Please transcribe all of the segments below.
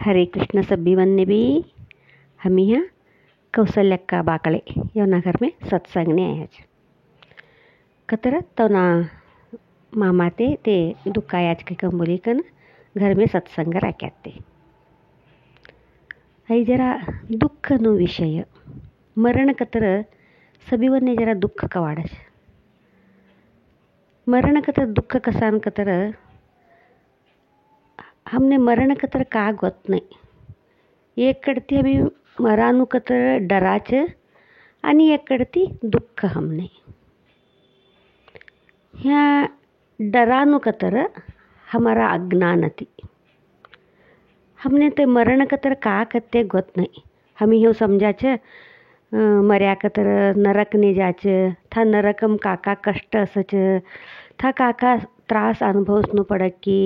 हरे कृष्ण सभी वन्य भी हम यहाँ कौशल्यक्का बाकळे यवना घर में सत्संग ने आया कतर तो ना मामा ते दुखायाच के कम बोली कन घर में सत्संग राख्याते आई जरा दुःख नो विषय मरण कतर सभी वन्य जरा दुःख कवाडस मरण कतर दुःख कसान कतर हमने मरण कतर का गोत नाही एक कडती हमी मरानु कतर डराच आणि एक कडती दुःख हमने ह्या डरानु कतर हमारा अज्ञानती हमने ते मरण कतर का कत्ते गोत नाही हमी हे समजाच मर्या कतर नरक ने जाच था नरकम काका कष्ट असच था काका त्रास अनुभवसनु पडक की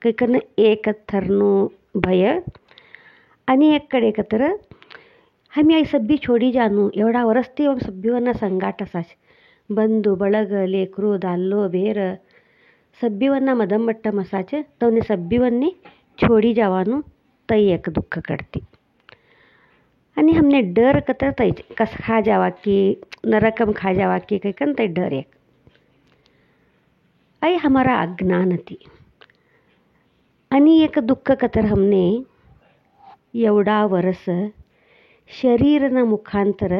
कैकन एक थरनु भय आणि एक कडे कतर हमी आई सब्बी छोडी जानू एवढा वरस्ती सब्बीवना संगाट असाच बंधु ಬಳಗ लेकरू दाल्लो बेर सब्बीवना मदमट्ट मसाच तवने सब्बीवन्नी छोडी जावानू तई एक दुःख कड़ती आणि हमने डर कतर तई कस खा जावा की नरकम खा जावा की कैकन तई डर एक आई हमारा अज्ञानती आणि एक दुःख कतर हमने एवढा वरस शरीरना मुखांतर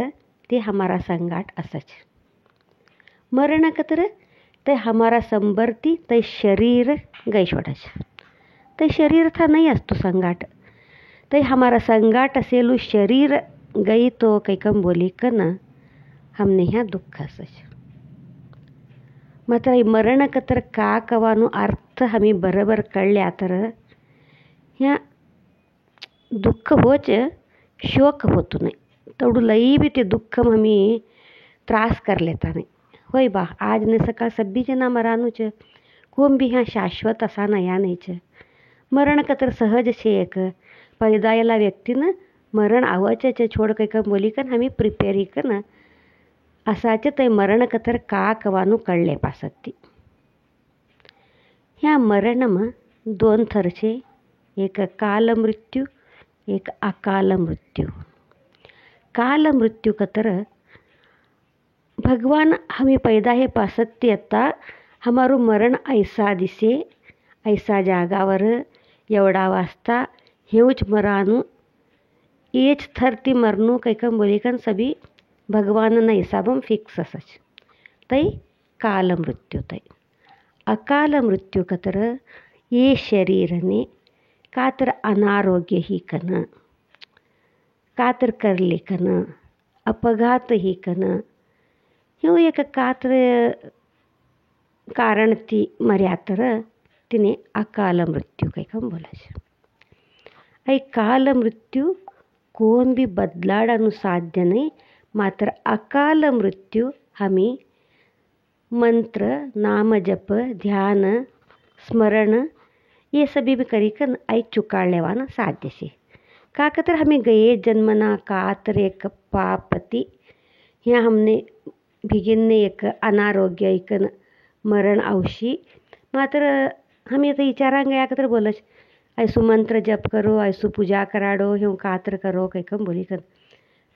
ते हमारा संगाट असच मरण कतर ते हमारा संबरती ते शरीर गई छोड़च ते शरीर था नहीं असतो संगाट ते हमारा संगाट असेलू शरीर गई तो कैकम बोली कन हमने ह्या दुःख असच मात्र मरण कतर का कवानु अर्थ हमी बरोबर कळल्या तर ह्या दुःख होच शोक होतो नाही तेवढं लई बी ते दुःख हमी त्रास कर लेता नाही होय बा आज ने सकाळ सब्बी जना मरानुच कोम भी ह्या शाश्वत असा नया नाहीच मरण कतर सहज छे एक पैदायला व्यक्तीनं मरण आवच छोड कैक बोली कन हमी प्रिपेरी कन असाच ते मरण कतर का कवानु कळले पासत्ती ह्या मरणम दोन थरचे एक काल मृत्यू एक अकाल मृत्यू काल मृत्यू कतर भगवान हमें पैदा है पासत्ती अत्ता हमारो मरण ऐसा दिसे ऐसा जागावर एवढा वाजता हेऊच मरानु एच थरती मरनु कैकम बोलिकन सभी भगवान न हिसाबम फिक्स असच तई काल मृत्यू तई अकाल मृत्यू कतर ये शरीरने कातर अनारोग्य ही कन कातर करले कन अपघात ही कन ह्यो एक कातर कारण ती मर्यातर तिने अकाल मृत्यू कैकम बोलाच ऐ काल मृत्यू कोण भी बदलाडानु साध्य नहीं मात्र अकाल मृत्यू हमी मंत्र नाम जप ध्यान स्मरण ये सभी भी करी कर आई चुकाड़ लेवाना साध्य से का कतर हमें गए जन्मना कातर एक पापति यहाँ हमने भिगिनने एक अनारोग्य एक मरण औशी मात्र हमें तो विचारांग गया कतर बोलच ऐसु मंत्र जप करो ऐसु पूजा कराडो ह्यो कातर करो कैकम बोली कर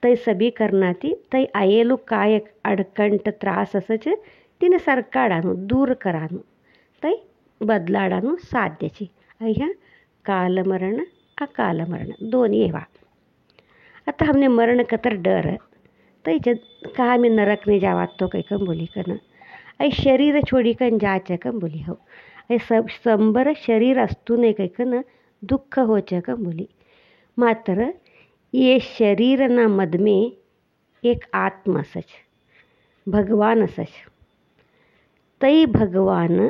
तई सभी करना ती तई आयेलू काय अडकंट त्रास असच तिने सरकाडानु दूर करानु तई बदलाडानु साध्यची ह्या कालमरण अकालमरण दोन्ही एवा आता हमने मरण कतर डर तई कहा में नरक ने जावात तो कैकम बोली कन ऐ शरीर छोड़ी कन जाच कम बोली हो ऐ सब संबर शरीर अस्तु ने कैकन दुःख होच कम बोली मात्र ये शरीर ना मद में एक आत्मा सच भगवान सच तई भगवान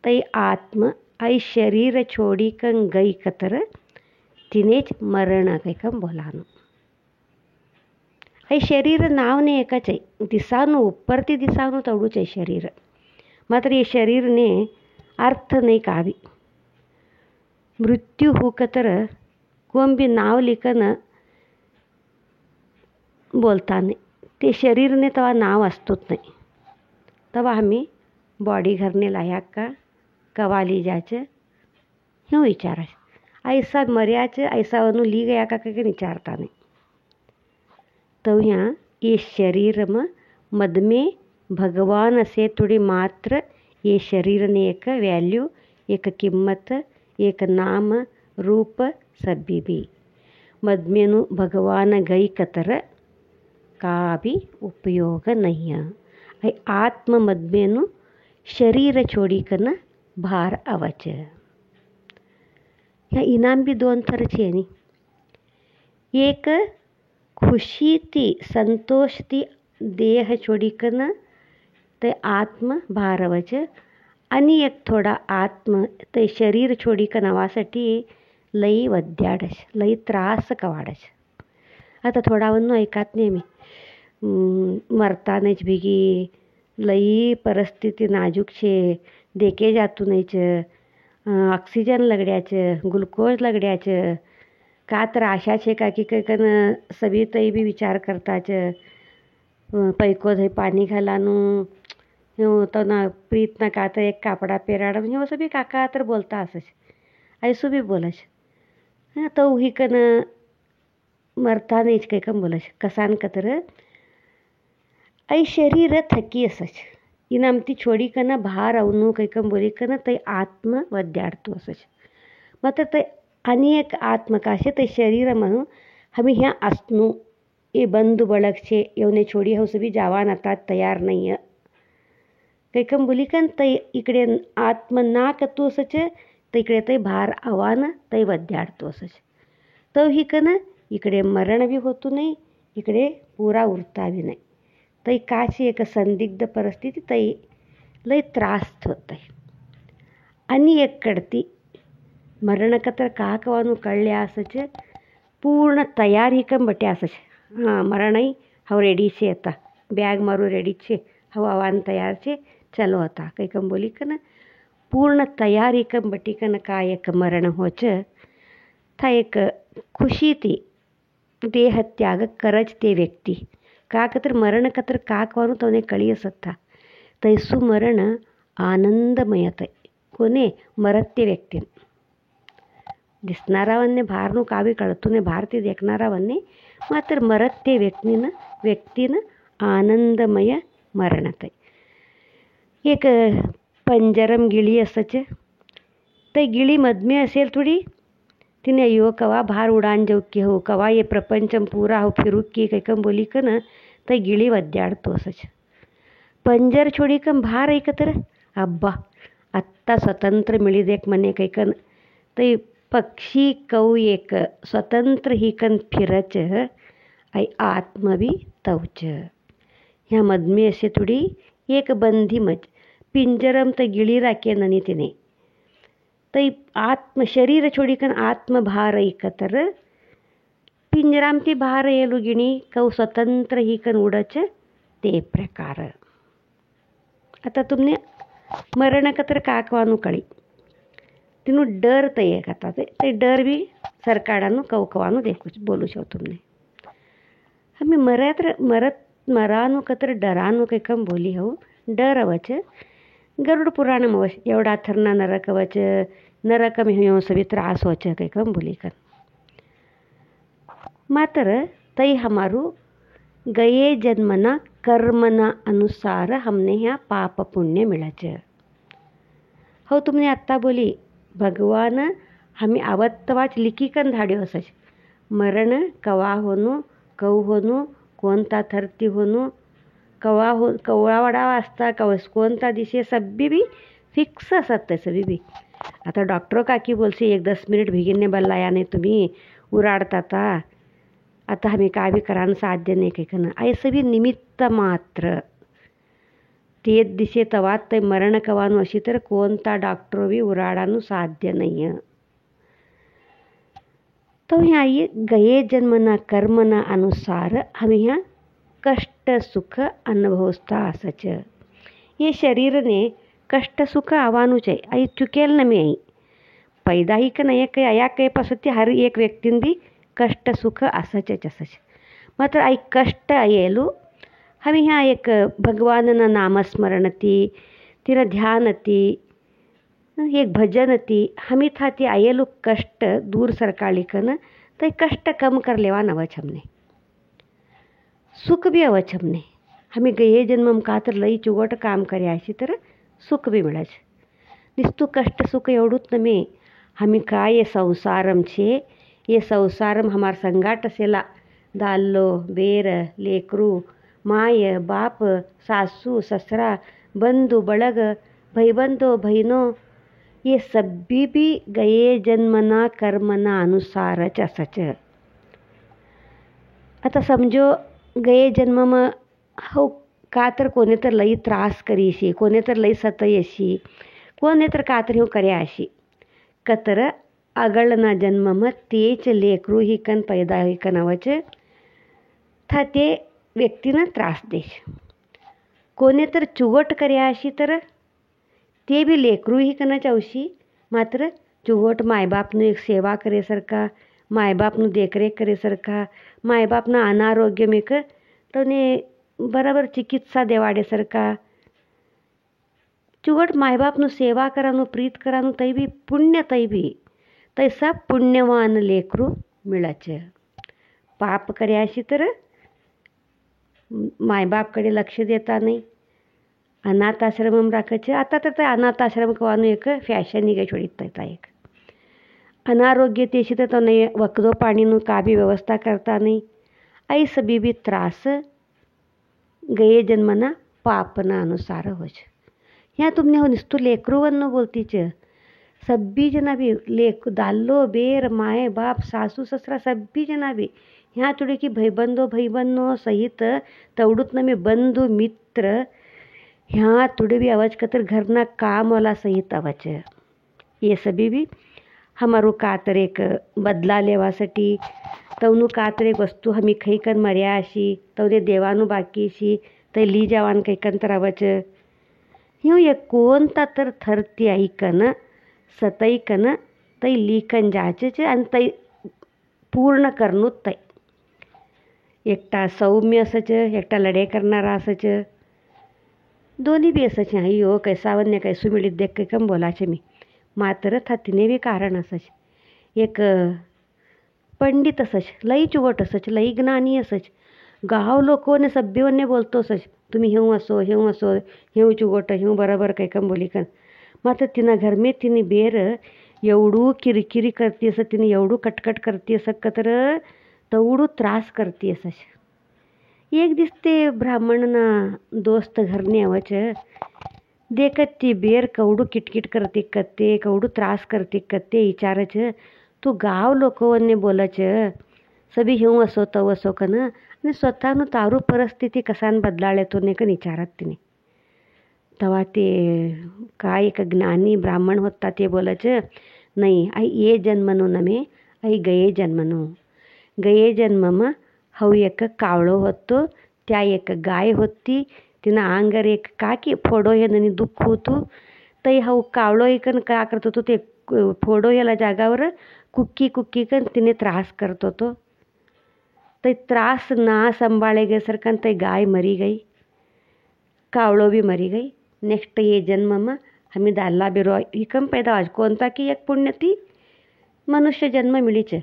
तई आत्म आई शरीर छोड़ी कन गई कतर तिनेच मरण कैकम बोलानु ऐ शरीर नाव ने एकच आहे दिसानु उपरती दिसानु तेवढूच आहे शरीर मात्र ये शरीर ने अर्थ नाही कावी मृत्यू हो कतर कोण भी नाव लिखन बोलता नाही ते शरीर ने तवा नाव असतोच नाही तवा हमी बॉडी घरने लायक का कवाली जाच ह्यो विचाराच ऐसा मर्याच ऐसा वनु ली गया का कहीं विचारता नहीं। तो यहाँ ये शरीर मद में भगवान असे थोड़ी मात्र ये शरीर ने एक वैल्यू, एक किम्मत, एक नाम रूप सभी भी मद में भगवान गई कतर का भी उपयोग नहीं है। आत्म मद में शरीर छोड़ी कन भार अवच। या इनाम भी दोन तरचे नहीं, एक खुशी ती संतोष ती देह छोडीकन ते आत्म भारवच आणि एक थोडा आत्म ते शरीर छोडीकन आवासाठी लई वद्याडच, लई त्रास कवाडच। आता थोडावन्न ऐकात नाही मी मरतानेच भिगी लई परिस्थिती नाजूक छे, देके जातू नाहीच, ऑक्सिजन लगड्याचं, ग्लुकोज लगड्याचं, का तर आशा छे का की कन सभी तई भी विचार करताच पैको धई पाणी घालानू तो ना प्रीत ना का तर एक कापडा पेराड म्हणजे वो सभी काका तर बोलता असच ऐसू भी बोलच। तो ही कन मरता नाहीच काही कम बोलच कसान कतर ऐ शरीर थकी असच इनामती छोडी कन भार अवनू काही कम बोली कन ते आत्म वद्याडतो असच। मात्र ते अनेक आत्मकाशे ते शरीर म्हणून हमें ह्या असनू ये बंधु बळग छे येवने छोडी हो सभी जावान आता तयार नाही है काही कम बोली कन ते इकडे आत्म ना कतू असच तर इकडे ते भार आवान ते वद्याडतो असच। तो ही कन इकडे मरण भी होतो नाही, इकडे पुरा उरता भी नाही, तई काची एक संदिग्ध परिस्थिती तई लई त्रास होत आहे। आणि एक कडती मरण कतर काकवानु कळल्या असच पूर्ण तयार ही कम बटे असच। हाँ मरणई हव रेडी छे आता बैग मारू रेडी छे हव आवान तयार छे चलो आता काही कम बोली कन पूर्ण तयार ही कम बटी कन का एक मरण होच था एक खुशी ती देह त्याग करज ते व्यक्ती का कतर मरण कतर काकवानु तवने कळी असत था तैसू मरण आनंदमयत कोने मरत्य व्यक्ती दिसणारावन्ने भारनु कावी कळतूने भारती देखणारावन्ने मात्र मरत्य व्यक्तीनं आनंदमय मरणत। एक पंजरम गिळी असच ते गिळी मधमे असेल थोडी तिने यो कवा भार उडान जाऊ की हो कवा ये प्रपंचम पूरा हो फिरू की कैकम बोली कन ते गिळी वद्याडतो असच। पंजर छोडी कम भार ऐकतर अब्बा आत्ता स्वतंत्र मिळी देख मने कैकन ते पक्षी कौ एक स्वतंत्र ही कन फिरच आई आत्म भी तवच। ह्या मधमे असे थोडी एक बंधी मज पिंजरम ते गिळी राखे ननी तिने तई आत्म शरीर छोडीकन आत्म भार ऐकतर पिंजराम ती भार येलू गिणी कौ स्वतंत्र ही कन उडच ते प्रकार। आता तुमने मरण कतर काकवानु कळी तिनु डर तय कथा ते डर भी सरकारानु कवकवानु देखो बोलू छो तुमने हमें मरत मरानु कतर डरानु के कम बोली हो डर अवच गरुड़ पुराण में अवच एवढा थरना नरक अवच नरक में हो सभी त्रास होच के कम बोली कर मात्र तई हमारू गए जन्मना कर्मना अनुसार हमने यहाँ पाप पुण्य मिळच। हो तुमने आत्ता बोली भगवान हमें आवत्तवाच लिखीकन धाड्यो असच मरण कवा होनो कौ होनो कोणता थरती होनो कवा हो कवळावडा वाजता कवस कोणता दिशे सभी भी फिक्स असत सभी भी। आता डॉक्टर काकी बोलसे 1-10 मिनिट भिगिनने बल्लाया नाही तुम्ही उराडता आता हमें का भी करान साध्य नाही काही कन ऐसे भी निमित्त मात्र ते दिशे तवात ते मरण कवानु अशी तर कोणता डॉक्टर भी उराडानु साध्य नहीं है। तो यहाँ ये गए जन्मना कर्मना अनुसार हमें यहाँ कष्ट सुख अनुभवता असच। ये शरीर ने कष्ट सुख आवानुच है आई चुकेल न में आई पैदा ही का नहीं कई आया कई पसती हर एक व्यक्ति भी कष्ट सुख असच असच मात्र आई कष्ट आयेलू हमें यहाँ एक भगवान नामस्मरण ती तिना ध्यान ती एक भजन ती हमी था ती आयेलू कष्ट दूर सरकाळीकन ते कष्ट कम कर लेवा नवच हमने सुख भी अवच हमने हमें गये जन्म का तर लई चुगट काम કર્યાશી तर सुख भी મળે છે નિસ્તું કષ્ટ સુખ એવડું જ તમે હમી काय ये संसारम छे ये संसारम हमार संगाट सेला दाल्लो बेर लेकरू माय बाप सासू ससरा बंधु बळग भाईबंधो बहिनो ये सभी भी गये जन्मना कर्मना अनुसारच असच. आता समजो गये जन्ममा हो का तर कोणे तर लई त्रास करीशी कोणे तर लई सतयशी कोणे तर का तर ह्यो कर्याशी कतर अगळना जन्ममा तेच लेकरू हिकन पैदा हिकन अवच था ते व्यक्तीनं त्रास देश कोणे तर चुवट कर्याशी तर ते बी लेकरू हिकनच अवशी मात्र चुवट मायबापનું एक सेवा करेसरका मायबापનું देखरेख करेसरका मायबापના અનારોગ્ય મેક તને બરાબર ચિકિત્સા દેવાડેસરકા ચુવટ માયબાપનું સેવા કરવાનું પ્રીત કરવાનું તઈ બી પુણ્ય તઈ બી તૈસા પુણ્યવાન લેકરું मिळाच. पाप કર્યાશી तर मायबापकडे लक्ष देता नाही अनाथ आश्रमम राखायचे. आता तर ते अनाथ आश्रम कવાનું एक ફેશન ની ગઈ છોડી એક અનારોગ્ય તેશી તો તને વકદો પાણીનું કાબી વ્યવસ્થા કરતા નહીં आई सभी भी त्रास गये जन्मना पापना अनुसार हो छ. ह्या तुमने हो निस्तू लेकरूवन्न बोलती छ सब्बी जना भी लेक दाल्लो बेर माए बाप सासू ससरा सब्बी जना भी ह्या तुडे की भाईबंधो सहित तवडूत नमे बंधु मित्र ह्या तुडे भी अवच कतर घरना काम वाला सहित अवच. ये सभी भी हमारू कातर एक बदला लेवासाठी तवनु कातर एक वस्तू हमी खैकन मर्याशी तवरे देवानु बाकीशी ते ली जवान कैकन तर अवच. ह्यू एक कोणता तर थरती ऐकन सतैकन तै लीकन जाचच आणि तै पूर्ण करणूत तै एकटा सौम्य असच एकटा लढे करणारा असच दोन्ही बी असच. अय्यो कैसावन्य कैसू मिळीत देख कैकम बोलाचे मी मात्र था तिने बी कारण असच. एक पंडित असच लई चुवट असच लई ज्ञानी असच गाव लोकोने सभ्यवन्य बोलतो असच तुम्ही हेऊ असो हेऊ चुवट हेऊ बरोबर कैकम बोलिकन मात्र तिना घर में तिने बेर एवढू किरकिरी करती असं तिने एवढू कटकट करती असं तर तेवढू त्रास करती असच. एक दिस ते ब्राह्मणना दोस्त घरने अवच देखत ती बेर कवडू किटकिट करते कत्ते कवडू त्रास करते कत्ते विचारच तू गाव लोकवन्ने बोलच सभी हेऊ असो तव असो कन आणि स्वतःनं तारू परिस्थिती कसान बदलाळे तो ने कन विचारत तिने तवा ते काय एक ज्ञानी ब्राह्मण होता ते बोलच नाही आई ये जन्मनो नमे आई गये जन्ममा हऊ एक कावळो होतो त्या एक गाय होती तिना अंगर एक काकी फोडो हे ननी दुःख होतो तै हऊ कावळो एकन का करत होतो ते फोडो ह्याला जागावर कुक्की कन तिने त्रास करत होतो. तै त्रास ना संभाळे गे सरकन तै गाय मरी गई कावळो भी मरी गई. नेक्स्ट ये जन्ममा हमी दाल्ला बिरो हिकम पैदा आज कोणता की एक पुण्यती मनुष्य जन्म मिळीच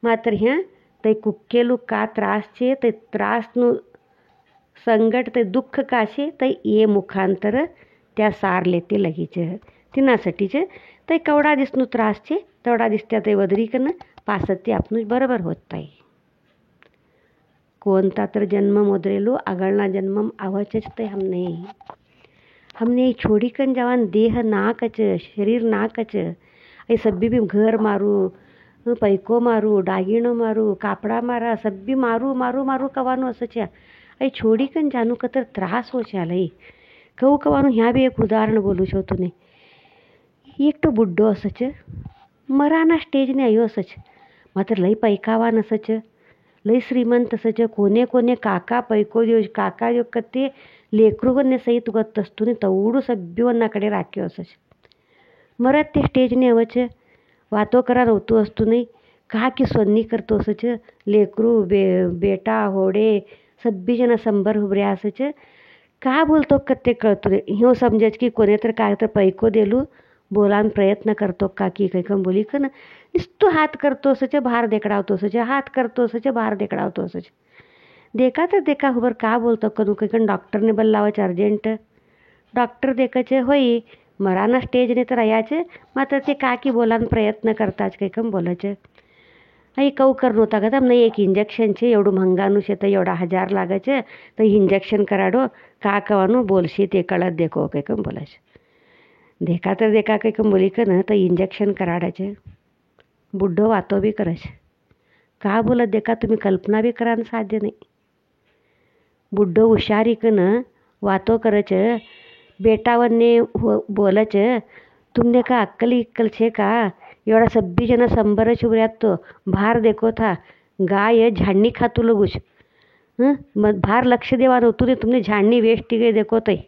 मात्र ह्या तै कुक्केलू का त्रास छे तै त्रासनु संगट ते दुःख काशे तै ये मुखांतर त्या सार लेते लगीच तिनासाठीच तै कवडा दिसनु त्रास छे तेवढा दिसत्या ते वदरीकन पासत ते आपणू बरोबर होत आहे. कोणता तर जन्म मोदरेलो आगळना जन्मम आवचच ते हमने छोड़ीकन जवान देह नाकच शरीर नाकच ऐ सब्बी भी घर मारू पैको मारू डागिणो मारू कापड़ा मारा सब्बी मारू कवानो असच ऐ छोड़ीकन जानू कतर त्रास हो लई कहू कवानु. ह्या भी एक उदाहरण बोलू छो तुने एक तो बुड्ढो असच मराना स्टेज ने आयो असच मात्र लई पैकावान असच लई श्रीमंत असच कोने काका पैको देव काका देव कते लेकरूवन्ने सहित ಗೊತ್ತಸ್ತುನೆ ತೌಡು ಸಭ್ಯವನ್ನ ಕಡೆ ರಾಕ್ಯೋ असच मरत ते स्टेज ने अवच वातो करा रवतो असतो नाही का की स्वन्नी करतो असच लेकरू बेटा होडे सब्बी जन संबर हुबऱ्या असच का बोलतो कत्ते कळतो रे ह्यो समजच की कोणे तर काय तर पैको देलू बोलान प्रयत्न करतो का की कैकम बोली का ना नुसतं हात करतोसच बाहेर देकडावतोसच हात करतोसच बाहेर देकडावतोसच देखा तर देखा हुबर का बोलतो कदू कैकन डॉक्टरने बोलावच अर्जंट डॉक्टर देखाचे होई मराना स्टेजने तर याचे मात्र ते का की बोलान प्रयत्न करताच कैकम बोलायचे અહીં કહું કરનું તા કહેતા નહીં એક ઇન્જેક્શન છે એવડું મંગાનું છે તો એવડા 1000 લાગે છે તો ઇન્જેક્શન કરાડો કા કહેવાનું બોલશે તે કળત દેખો કે કેમ બોલે છે દેખા કે કેમ બોલી કે ને તો ઇન્જેક્શન કરાડે છે બુઢ્ઢો વાતો બી કરે છે का बोलत देखा तुम्ही कल्पना बी करा साध्य नाही बुड्ढो हुशारी कन वातो करच बेटावरने बोलच तुमने का अक्कल इक्कल छे का एवढा 26 जण 100 उभ्यात तो भार देखो था गाय झाडणी खातू लगूच मग भार लक्ष देवा नव्हतो ने तुमने झाडणी वेस्ट गे देखो तई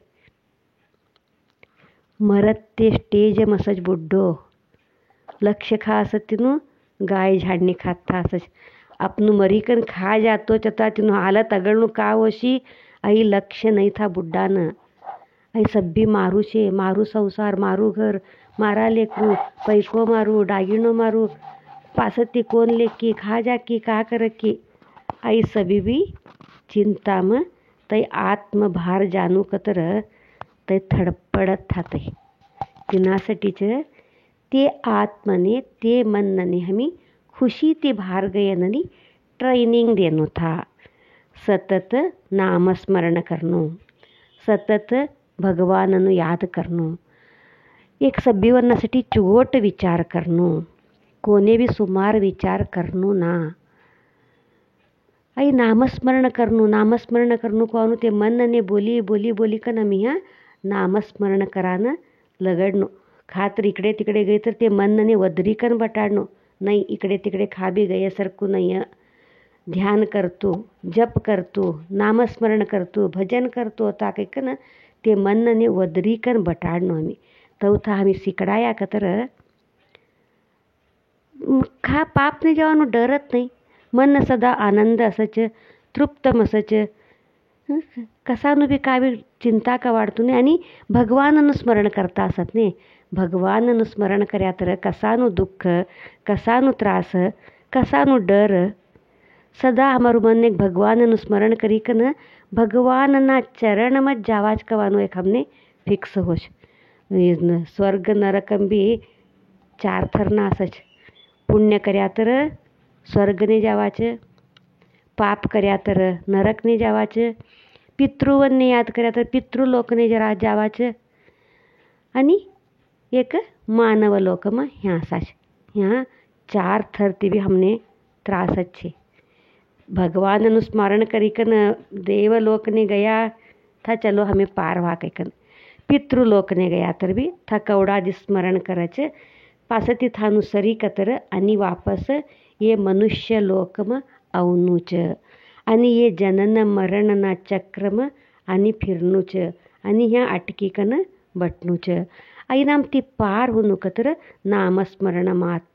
मरत ते स्टेज मसज बुड्ढो लक्ष खा असत तिनू गाय झाडणी खात था असच अपनू मरीकन खा जातो चता तिनू हालत अगळनू का होशी आई लक्ष नहीं था बुड्ढा न आई सब्बी मारू छे मारू संसार मारू घर मारा लेकरू पैको मारू डागिनो मारू पासती कोण लेकी खा जा की का कर की आई सभी भी चिंता में तई आत्मभार जानू कतर तई थडपडत थाते तिनासाठीच ते आत्मने ते मनने हमी खुशी ते भार गयननी ट्रेनिंग देनो था सतत नामस्मरण करनो सतत भगवाननु याद करनो एक सभ्यवरणासाठी चुगोट विचार करनो कोणे भी सुमार विचार करनो ना आई नामस्मरण करनो कोणू ते मनने बोली बोली बोली का मी हाँ नामस्मरण करानं लगडनो खातर इकडे तिकडे गई तर ते मनने वदरीकन बटाडनो नाही इकडे तिकडे खा बी गयासारखं नाही ध्यान करतो जप करतो नामस्मरण करतो भजन करतो ता कैकन ते मनने वदरीकन बटाडनो आम्ही तवथा आम्ही शिकडाया का तर खा पापने जवानो डरत नाही मन सदा आनंद असच तृप्तम असच कसानु बी का बी चिंता का वाढतो नाही आणि भगवाननु स्मरण करता असत नाही भगवाननु स्मरण कर्या तर कसानु दुःख कसानु त्रास कसानु डर सदा हमाરું मन एक भगवाननु स्मरण करी कन भगवानना चरण में जावाज कવાનો एक हमने फिक्स होश स्वर्ग नरकम बी 4 थरना असच पुण्य કર્યા तर स्वर्गने जावाचं पाप કર્યા तर नरकने जावाचं पितृवनने याद કર્યા तर पितृलोकने जरा जावाचं आणि एक मानव लोकમાં ह्या साच ह्या 4 थरती भी हमने त्रासच छे भगवाननु स्मरण करी कन देवलोकने गया था चलो हमें पार वा कैकन पितृलोकने गया तर भी था कवडादी स्मरण करच पासती थानु सरी कतर आणि वापस ये मनुष्य लोकम आवनूच आणि ये जनन मरणना चक्रम आणि फिरनूच आणि ह्या अटकीकन बटनूच आई नाम ती पार होणू कतर नामस्मरण मात्र